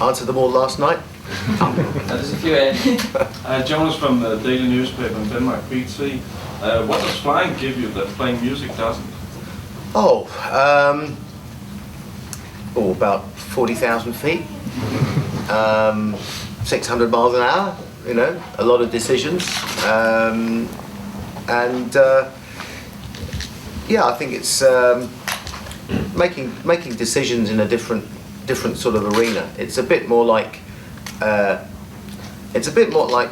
answered them all last night. There's a few here. Jonas from the daily newspaper in Denmark, BT. What does flying give you that playing music doesn't? About 40,000 feet, 600 miles an hour, you know, a lot of decisions, yeah, I think it's making decisions in a different sort of arena. It's a bit more like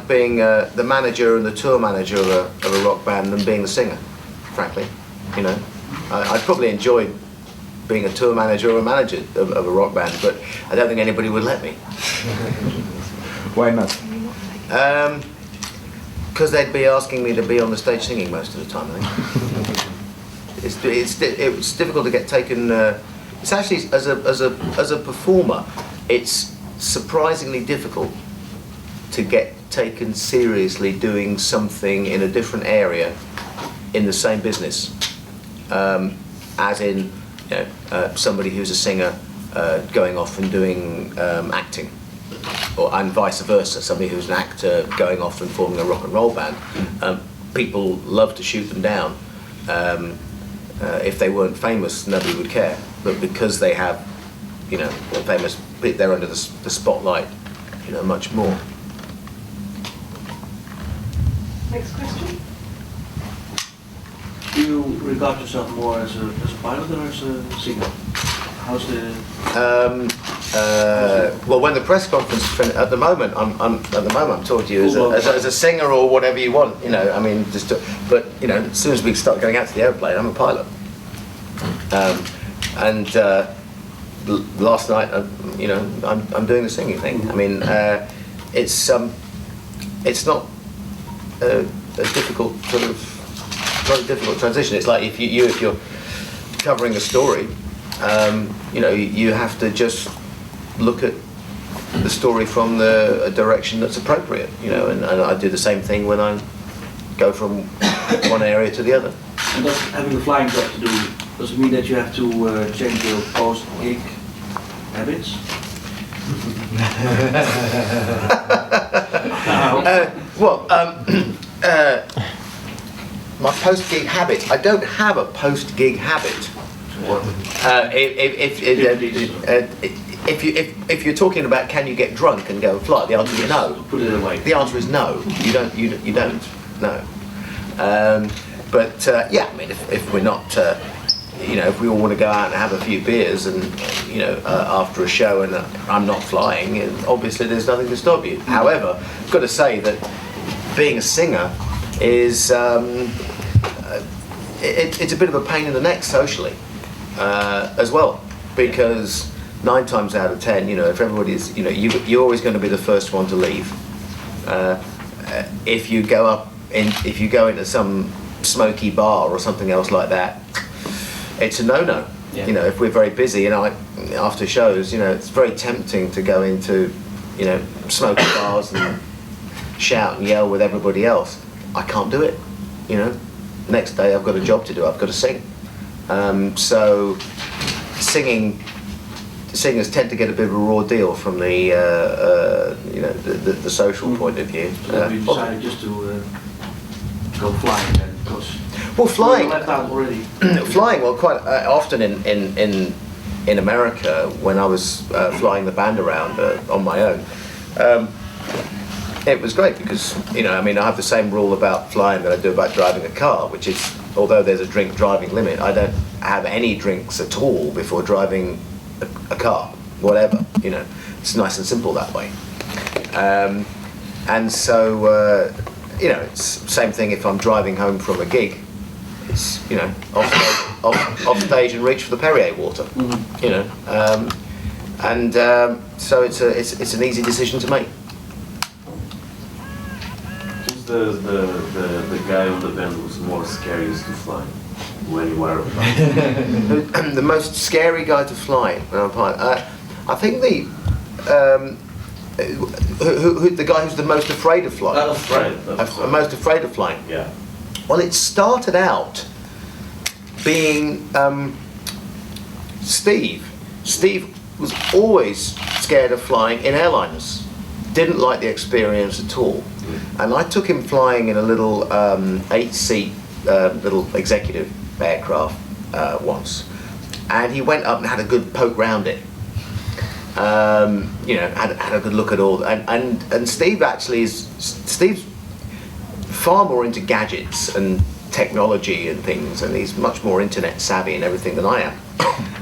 being the manager and the tour manager of a rock band than being the singer, frankly. You know, I probably enjoyed being a tour manager or a manager of a rock band, but I don't think anybody would let me. Why not? Because they'd be asking me to be on the stage singing most of the time, I think. It's difficult to get taken. It's actually, as a performer, it's surprisingly difficult to get taken seriously doing something in a different area in the same business, as in, you know, somebody who's a singer going off and doing acting, and vice versa, somebody who's an actor going off and forming a rock and roll band. People love to shoot them down. If they weren't famous, nobody would care. But because they have, you know, they're famous, they're under the spotlight, you know, much more. Next question. Do you regard yourself more as a pilot or as a singer? How's the? Well, when the press conference at the moment, I'm talking to you as a singer or whatever you want. You know, I mean, but you know, as soon as we start going out to the airplane, I'm a pilot. Last night, you know, I'm doing the singing thing. I mean, it's not a difficult sort of. Not a difficult transition. It's like if you're covering a story, you know, you have to just look at the story from a direction that's appropriate, you know, and I do the same thing when I go from one area to the other. And does having a flying job to do, does it mean that you have to change your post-gig habits? My post-gig habit. I don't have a post-gig habit. If you're talking about can you get drunk and go and fly, the answer is no. Put it away. The answer is no. You don't. No. Yeah, I mean, if we're not, you know, if we all want to go out and have a few beers and, you know, after a show and I'm not flying, and obviously there's nothing to stop you. However, I've got to say that being a singer is it's a bit of a pain in the neck socially as well, because 9 times out of 10, you know, if everybody's, you know, you're always going to be the first one to leave. If you go into some smoky bar or something else like that, it's a no-no. Yeah. You know, if we're very busy, and after shows, you know, it's very tempting to go into, you know, smoky bars and shout and yell with everybody else. I can't do it, you know. Next day I've got a job to do, I've got to sing. So singers tend to get a bit of a raw deal from the, you know, the social point of view. So you decided just to go flying then, because flying. You left out already. Flying, well, quite often in America, when I was flying the band around on my own, it was great because, you know, I mean, I have the same rule about flying that I do about driving a car, which is, although there's a drink driving limit, I don't have any drinks at all before driving a car, whatever, you know. It's nice and simple that way. And so, you know, it's the same thing if I'm driving home from a gig. It's, you know, off stage and reach for the Perrier water, you know. So it's an easy decision to make. The guy on the band was more scariest to fly when you were flying? The most scary guy to fly when I'm flying. I think the guy who's the most afraid of flying. Most afraid of flying. Yeah. Well, it started out being Steve. Steve was always scared of flying in airliners. Didn't like the experience at all. And I took him flying in a little 8-seat little executive aircraft once. And he went up and had a good poke round it. You know, had a good look at all. And Steve actually Steve's far more into gadgets and technology and things, and he's much more internet savvy and everything than I am.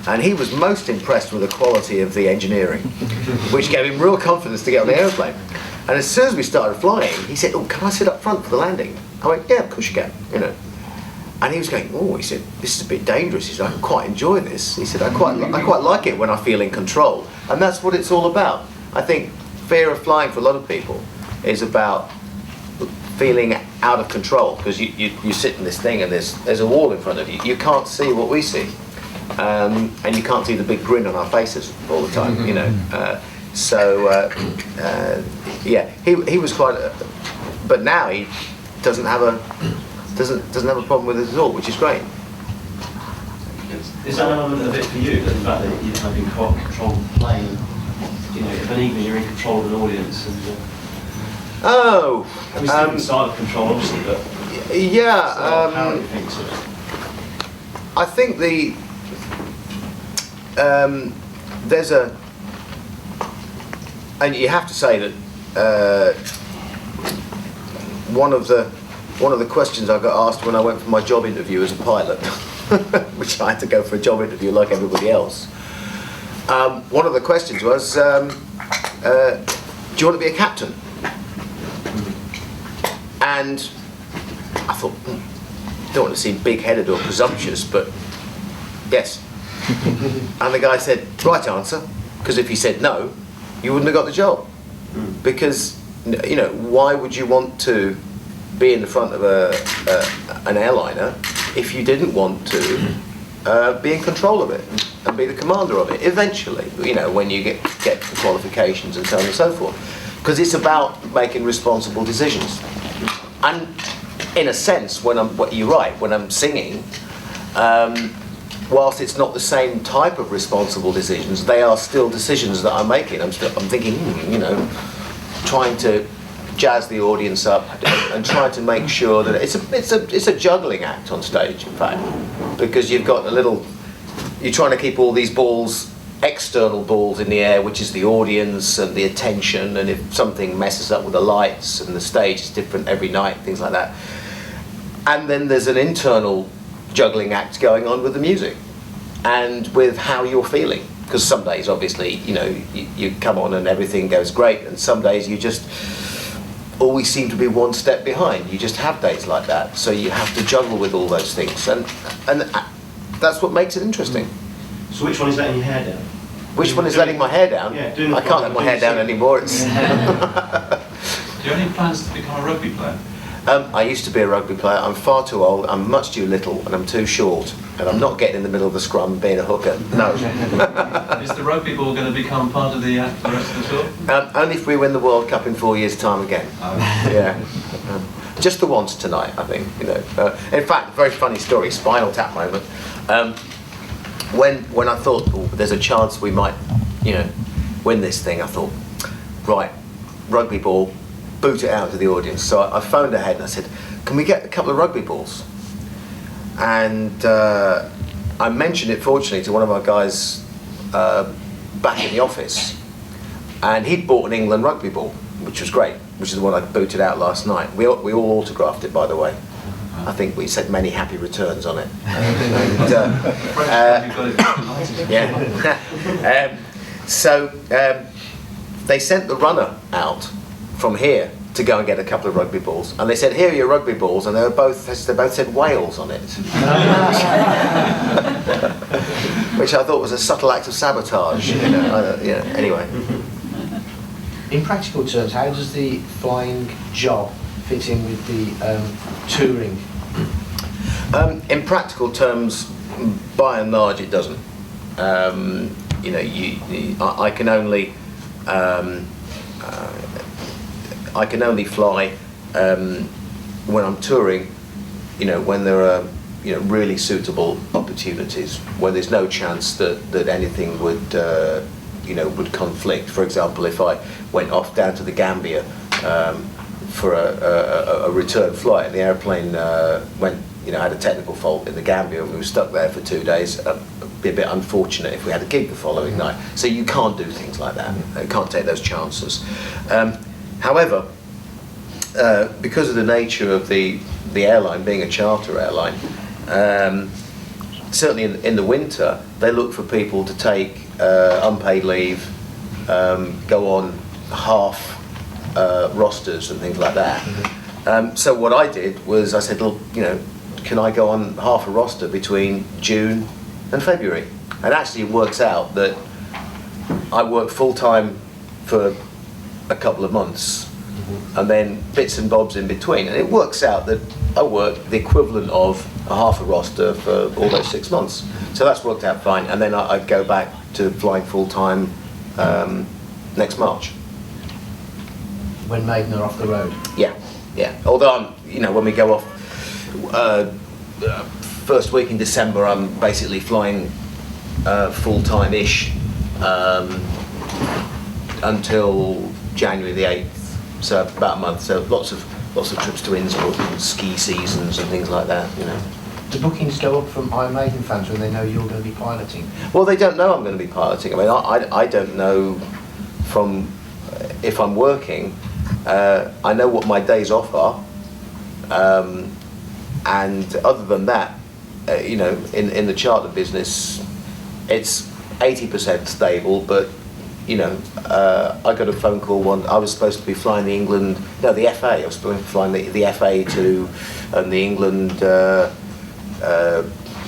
And he was most impressed with the quality of the engineering, which gave him real confidence to get on the aeroplane. And as soon as we started flying, he said, "Oh, can I sit up front for the landing?" I went, "Yeah, of course you can," you know. And he was going, "Oh," he said, "this is a bit dangerous." He said, "I quite enjoy this." He said, I quite like it when I feel in control." And that's what it's all about. I think fear of flying for a lot of people is about feeling out of control, because you sit in this thing and there's a wall in front of you. You can't see what we see. And you can't see the big grin on our faces all the time, you know. Yeah, he was quite, but now he doesn't have a problem with it at all, which is great. Is that an element of it for you, the fact that you have in control of the plane? You know, if an evening you're in control of an audience and Oh, we still inside of control, obviously, but yeah. how do you think so? I think there's a, and you have to say that one of the questions I got asked when I went for my job interview as a pilot, which I had to go for a job interview like everybody else. One of the questions was, "Do you want to be a captain?" And I thought, don't want to seem big-headed or presumptuous, but yes. And the guy said, "Right answer," because if he said no, you wouldn't have got the job. Because, you know, why would you want to be in the front of an airliner if you didn't want to be in control of it and be the commander of it eventually, you know, when you get the qualifications and so on and so forth. Because it's about making responsible decisions. And in a sense, you're right, when I'm singing, whilst it's not the same type of responsible decisions, they are still decisions that I'm making. I'm thinking, you know, trying to jazz the audience up and trying to make sure that it's a juggling act on stage, in fact, because you've got you're trying to keep all these balls, external balls in the air, which is the audience and the attention, and if something messes up with the lights and the stage is different every night, things like that. And then there's an internal juggling act going on with the music and with how you're feeling, because some days obviously, you know, you come on and everything goes great, and some days you just always seem to be one step behind. You just have days like that, so you have to juggle with all those things, and that's what makes it interesting. So which one is letting your hair down? Which one is letting my hair down? Yeah, doing the I can't let my hair down anymore. It's Do you have any plans to become a rugby player? I used to be a rugby player. I'm far too old, I'm much too little, and I'm too short. And I'm not getting in the middle of the scrum being a hooker. No. Is the rugby ball going to become part of the act for the rest of the tour? Only if we win the World Cup in 4 years' time again. Yeah. Just the once tonight, I think. You know. In fact, very funny story, Spinal Tap moment. When I thought, oh, there's a chance we might, you know, win this thing, I thought, right, rugby ball, boot it out to the audience. So I phoned ahead and I said, "Can we get a couple of rugby balls?" And I mentioned it, fortunately, to one of our guys back in the office, and he'd bought an England rugby ball, which was great, which is the one I booted out last night. We all autographed it, by the way. I think we said many happy returns on it. Yeah. So they sent the runner out from here to go and get a couple of rugby balls, and they said, "Here are your rugby balls," and they both said Wales on it, which I thought was a subtle act of sabotage. You know, anyway. In practical terms, how does the flying job fit in with the touring? In practical terms, by and large, it doesn't. You know, I can only fly when I'm touring. You know, when there are really suitable opportunities, where there's no chance that anything would would conflict. For example, if I went off down to the Gambia for a return flight, and the airplane had a technical fault in the Gambia, and we were stuck there for 2 days. It'd be a bit unfortunate if we had a gig the following night. So you can't do things like that. You can't take those chances. However, because of the nature of the airline being a charter airline, certainly in the winter, they look for people to take unpaid leave, go on half rosters and things like that. So what I did was I said, look, can I go on half a roster between June and February? And actually it works out that I work full time for a couple of months, and then bits and bobs in between, and it works out that I work the equivalent of a half a roster for all those 6 months. So that's worked out fine, and then I'd go back to flying full time next March. When Maiden are off the road? Yeah. Although when we go off first week in December, I'm basically flying full time-ish until January the 8th. So about a month. So lots of trips to Innsbruck and ski seasons and things like that. Do bookings go up from Iron Maiden fans when they know you're going to be piloting? Well, they don't know I'm going to be piloting. I mean, I don't know from if I'm working. I know what my days off are, and other than that, in the charter business, it's 80% stable. But I got a phone call I was supposed to be flying the FA. I was supposed to be flying the FA and the England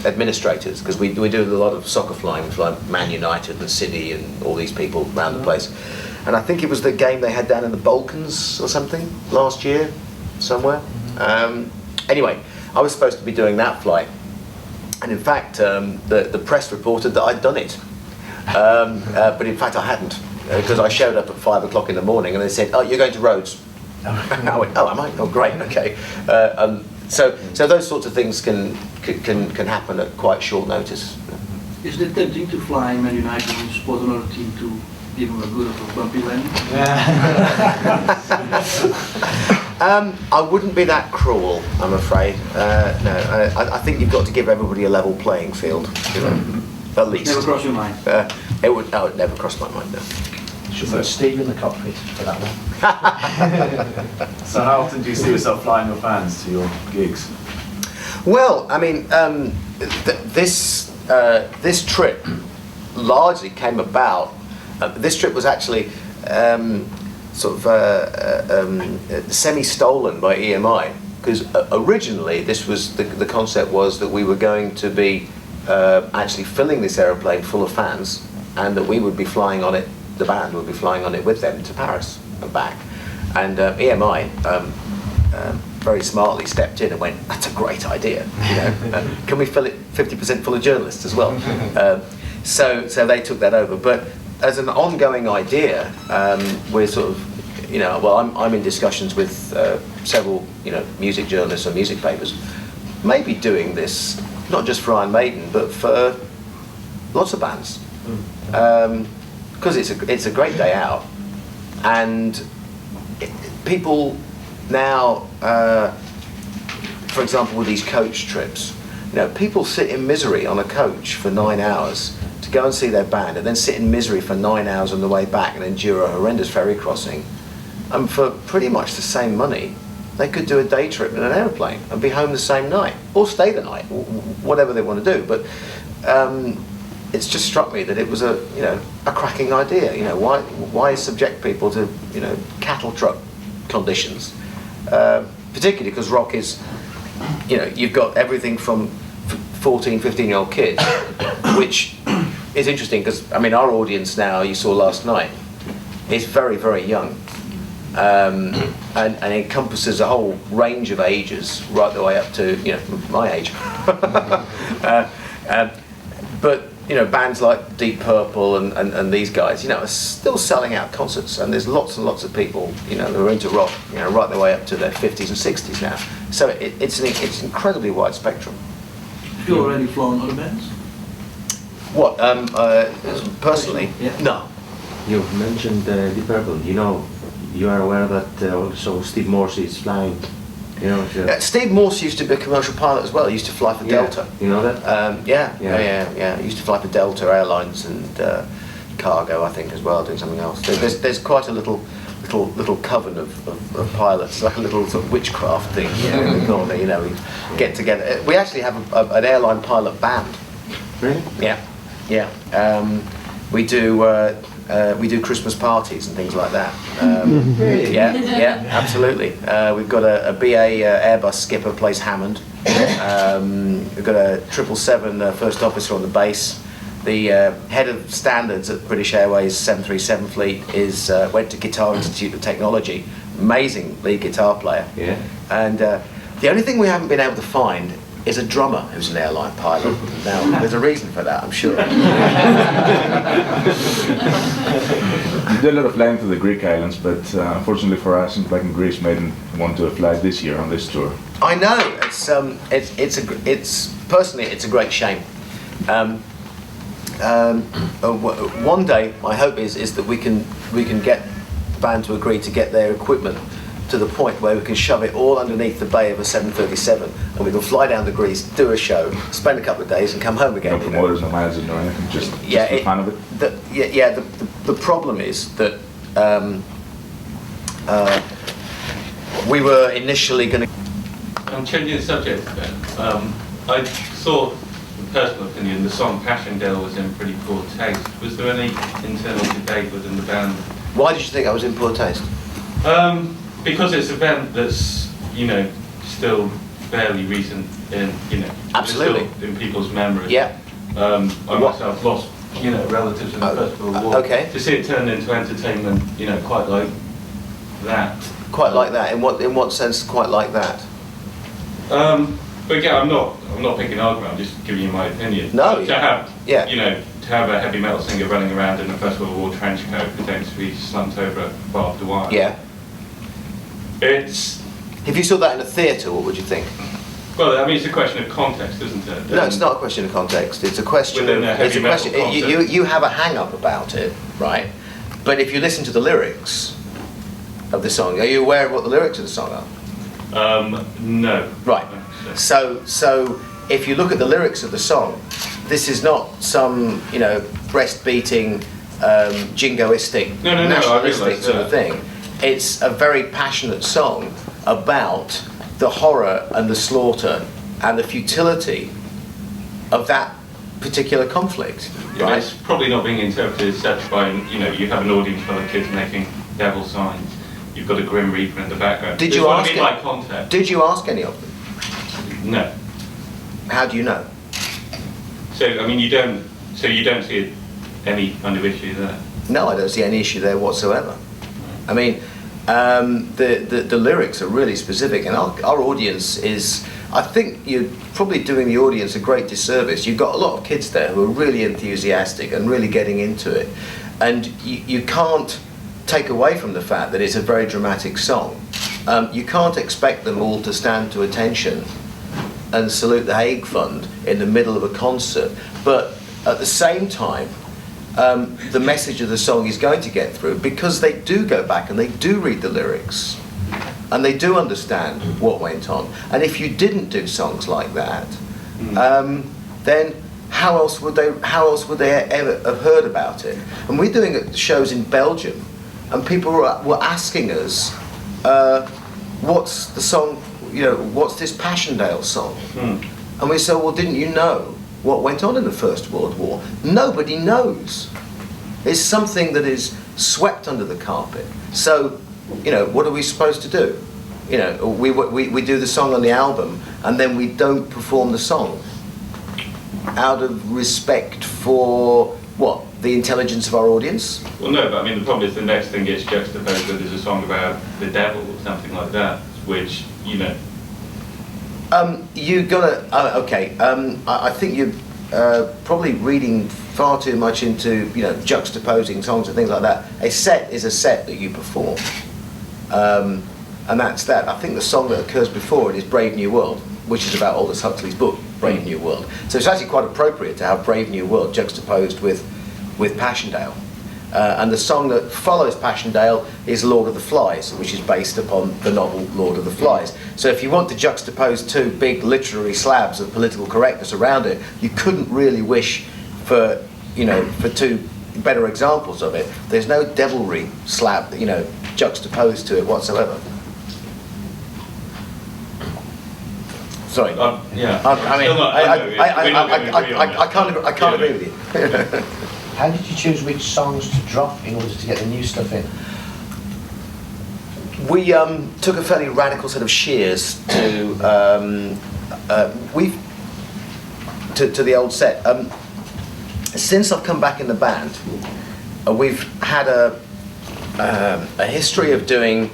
administrators, because we do a lot of soccer flying. We fly Man United and City and all these people around the place. And I think it was the game they had down in the Balkans or something last year, somewhere. Anyway, I was supposed to be doing that flight. And in fact, the press reported that I'd done it. But in fact I hadn't, because I showed up at 5 o'clock in the morning and they said, oh, you're going to Rhodes. I went, oh, am I? Oh, great, okay. So those sorts of things can happen at quite short notice. Is it tempting to fly Man United and support another team to give them a good of a bumpy landing? I wouldn't be that cruel, I'm afraid. No, I think you've got to give everybody a level playing field, at least. Never crossed your mind? It would never cross my mind, no. Should put Steve in the cockpit for that one. So how often do you see yourself flying your fans to your gigs? Well, I mean, this trip largely came about. This trip was actually semi-stolen by EMI, because originally this was the concept was that we were going to be actually filling this aeroplane full of fans, and that we would be flying on it. The band would be flying on it with them to Paris and back. And EMI very smartly stepped in and went, "That's a great idea. Can we fill it 50% full of journalists as well?" So they took that over. But as an ongoing idea, we're sort of, I'm in discussions with several, music journalists or music papers, maybe doing this not just for Iron Maiden, but for lots of bands, because it's a great day out, and people now, for example, with these coach trips, people sit in misery on a coach for 9 hours to go and see their band, and then sit in misery for 9 hours on the way back and endure a horrendous ferry crossing. And for pretty much the same money, they could do a day trip in an aeroplane and be home the same night, or stay the night, whatever they want to do. But it's just struck me that it was a cracking idea. Why subject people to cattle truck conditions, particularly because rock is, you've got everything from 14, 15-year-old kids, which is interesting because, our audience now, you saw last night, is very, very young, and encompasses a whole range of ages, right the way up to, my age. But, bands like Deep Purple and these guys, are still selling out concerts, and there's lots and lots of people, who are into rock, right the way up to their 50s and 60s now. So it's an incredibly wide spectrum. Have you already flown other bands? What, personally? Yeah. No. You mentioned Deep Purple. You know, you are aware that also Steve Morse is flying. You know, Steve Morse used to be a commercial pilot as well. He used to fly for Delta. You know that? Yeah. He used to fly for Delta Airlines and cargo, I think, as well, doing something else. There's quite a little coven of pilots, like a little sort of witchcraft thing. In the corner, you know, we get together. We actually have an airline pilot band. Really? Yeah. We do Christmas parties and things like that. Really? Yeah, absolutely. We've got a BA Airbus skipper plays Hammond. We've got a 777 first officer on the base. The head of standards at British Airways 737 fleet went to Guitar Institute of Technology. Amazing lead guitar player. Yeah. And the only thing we haven't been able to find is a drummer who's an airline pilot. Now, there's a reason for that, I'm sure. You do a lot of flying to the Greek islands, but unfortunately for us, back in Greece, Maiden want to fly this year on this tour. I know. Personally, it's a great shame. One day, my hope is that we can get the band to agree to get their equipment to the point where we can shove it all underneath the bay of a 737 and we can fly down to Greece, do a show, spend a couple of days and come home again. No promoters, no managers, no anything, just for the fun of it? The problem is that we were initially going to... I'm changing the subject a bit. I thought, in personal opinion, the song Passchendaele was in pretty poor taste. Was there any internal debate within the band? Why did you think I was in poor taste? Because it's a band that's, you know, still fairly recent in, you know, absolutely still in people's memories. Yeah. I myself lost, you know, relatives in the First World War. Okay. To see it turn into entertainment, you know, quite like that. Quite like that. In what sense? Quite like that. But again, I'm not picking an argument. I'm just giving you my opinion. No. To have, yeah. You know, to have a heavy metal singer running around in a First World War trench coat pretending to be slumped over a barbed wire. Yeah. It's. If you saw that in a theatre, what would you think? Well, I mean, it's a question of context, isn't it? No, it's not a question of context. It's a question of. It's a question. You have a hang-up about it, right? But if you listen to the lyrics of the song, are you aware of what the lyrics of the song are? No. Right. So if you look at the lyrics of the song, this is not some, you know, breast-beating, jingoistic, nationalistic sort of thing. It's a very passionate song about the horror and the slaughter and the futility of that particular conflict. Yeah, right? it's probably not being interpreted as such by, you know, you have an audience full of kids making devil signs. You've got a Grim Reaper in the background. Did you ask? Did you ask any of them? No. How do you know? So I mean, you don't see any kind of issue there. No, I don't see any issue there whatsoever. I mean, the lyrics are really specific, and our audience is. I think you're probably doing the audience a great disservice. You've got a lot of kids there who are really enthusiastic and really getting into it, and you can't take away from the fact that it's a very dramatic song. You can't expect them all to stand to attention and salute the Hague Fund in the middle of a concert, but at the same time, the message of the song is going to get through because they do go back and they do read the lyrics and they do understand what went on. And if you didn't do songs like that, then how else would they ever have heard about it? And we're doing shows in Belgium, and people were asking us, what's the song, you know, what's this Passchendaele song? And we said, well, didn't you know what went on in the First World War? Nobody knows. It's something that is swept under the carpet. So, you know, what are we supposed to do? You know, we do the song on the album, and then we don't perform the song out of respect for what? The intelligence of our audience? Well, no, but I mean, the problem is the next thing gets juxtaposed with is a song about the devil or something like that, which, you know. You gotta, okay, I think you're probably reading far too much into, you know, juxtaposing songs and things like that. A set is a set that you perform. And that's that. I think the song that occurs before it is Brave New World, which is about Aldous Huxley's book, Brave New World. So it's actually quite appropriate to have Brave New World juxtaposed with Passchendaele. And the song that follows Passchendaele is Lord of the Flies, which is based upon the novel Lord of the Flies. So if you want to juxtapose two big literary slabs of political correctness around it, you couldn't really wish for, for two better examples of it. There's no devilry slab, juxtaposed to it whatsoever. Sorry. Yeah. I can't agree with you. How did you choose which songs to drop in order to get the new stuff in? We took a fairly radical set of shears to the old set. Since I've come back in the band, we've had a history of doing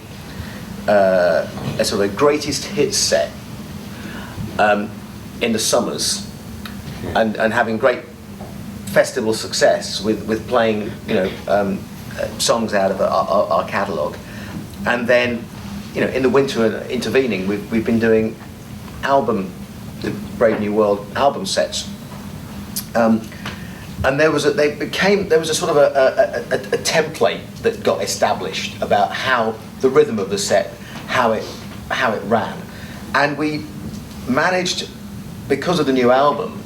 a sort of a greatest hits set in the summers, and having great festival success with playing songs out of our catalogue, and then in the winter intervening we've been doing the Brave New World album sets, and there was a sort of a template that got established about how the rhythm of the set, how it ran, and we managed, because of the new album,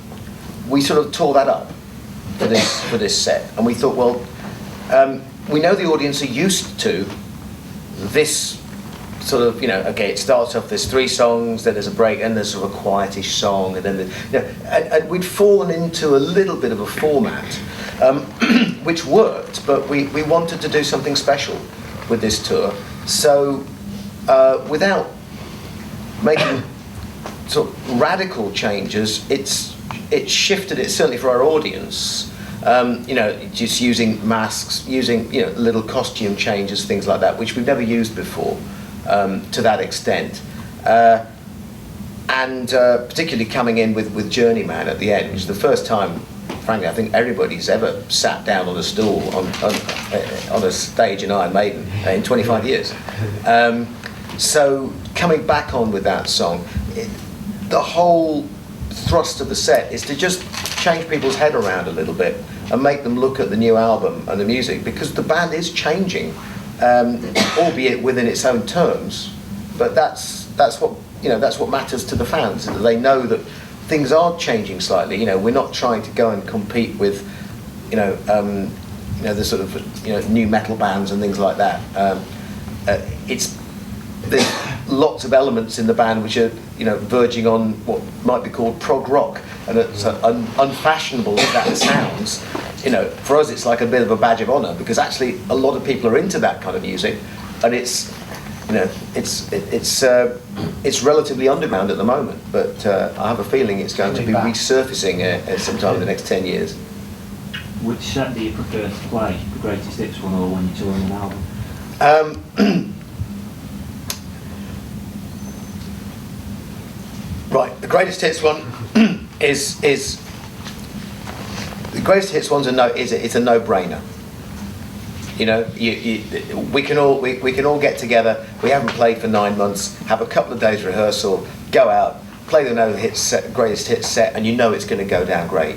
we sort of tore that up for this set, and we thought, well, we know the audience are used to this sort of, okay, it starts off, there's 3 songs, then there's a break, and there's sort of a quietish song, and then and we'd fallen into a little bit of a format, which worked, but we wanted to do something special with this tour, so without making sort of radical changes, it shifted it, certainly for our audience, just using masks, using little costume changes, things like that, which we've never used before to that extent, and particularly coming in with Journeyman at the end, which is the first time, frankly, I think everybody's ever sat down on a stool on a stage in Iron Maiden in 25 years. So coming back on with that song, the whole thrust of the set is to just change people's head around a little bit and make them look at the new album and the music, because the band is changing, albeit within its own terms. But that's what matters to the fans. They know that things are changing slightly. We're not trying to go and compete with the sort of new metal bands and things like that. There's lots of elements in the band which are verging on what might be called prog rock, and it's unfashionable as that sounds. For us it's like a bit of a badge of honour, because actually a lot of people are into that kind of music, and it's relatively underground at the moment, but I have a feeling it's going to be resurfacing sometime in the next 10 years. Which set do you prefer to play, the greatest hits one or when you're touring an album? Right, the greatest hits one is the greatest hits one's it's a no-brainer. We can all get together. We haven't played for 9 months. Have a couple of days rehearsal. Go out, play the greatest hits set, and it's going to go down great.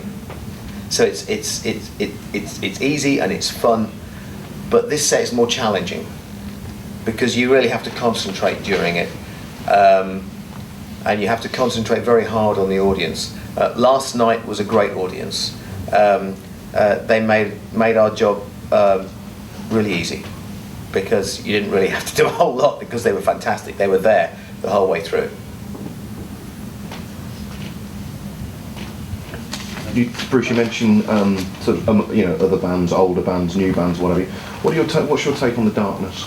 So it's easy and it's fun, but this set is more challenging because you really have to concentrate during it. And you have to concentrate very hard on the audience. Last night was a great audience. They made our job really easy, because you didn't really have to do a whole lot, because they were fantastic. They were there the whole way through. Bruce, you mentioned other bands, older bands, new bands, whatever. What's your take on the Darkness?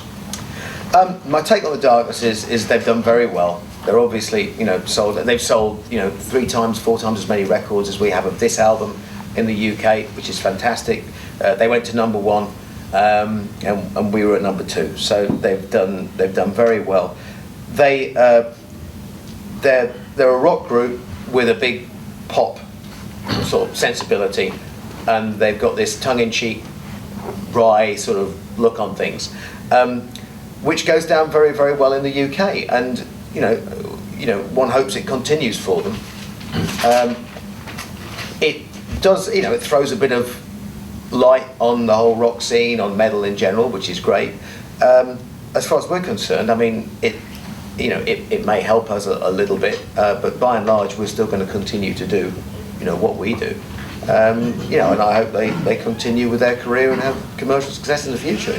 My take on the Darkness is they've done very well. They're obviously sold. They've sold 3 times, 4 times as many records as we have of this album in the UK, which is fantastic. They went to #1, and we were at #2. So they've done very well. They're a rock group with a big pop sort of sensibility, and they've got this tongue-in-cheek, wry sort of look on things, which goes down very, very well in the UK, and one hopes it continues for them. It does, it throws a bit of light on the whole rock scene, on metal in general, which is great. As far as we're concerned, I mean, it may help us a little bit, but by and large, we're still going to continue to do, what we do. And I hope they continue with their career and have commercial success in the future.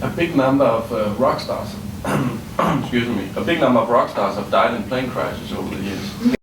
A big number of rock stars, excuse me, a big number of rock stars have died in plane crashes over the years.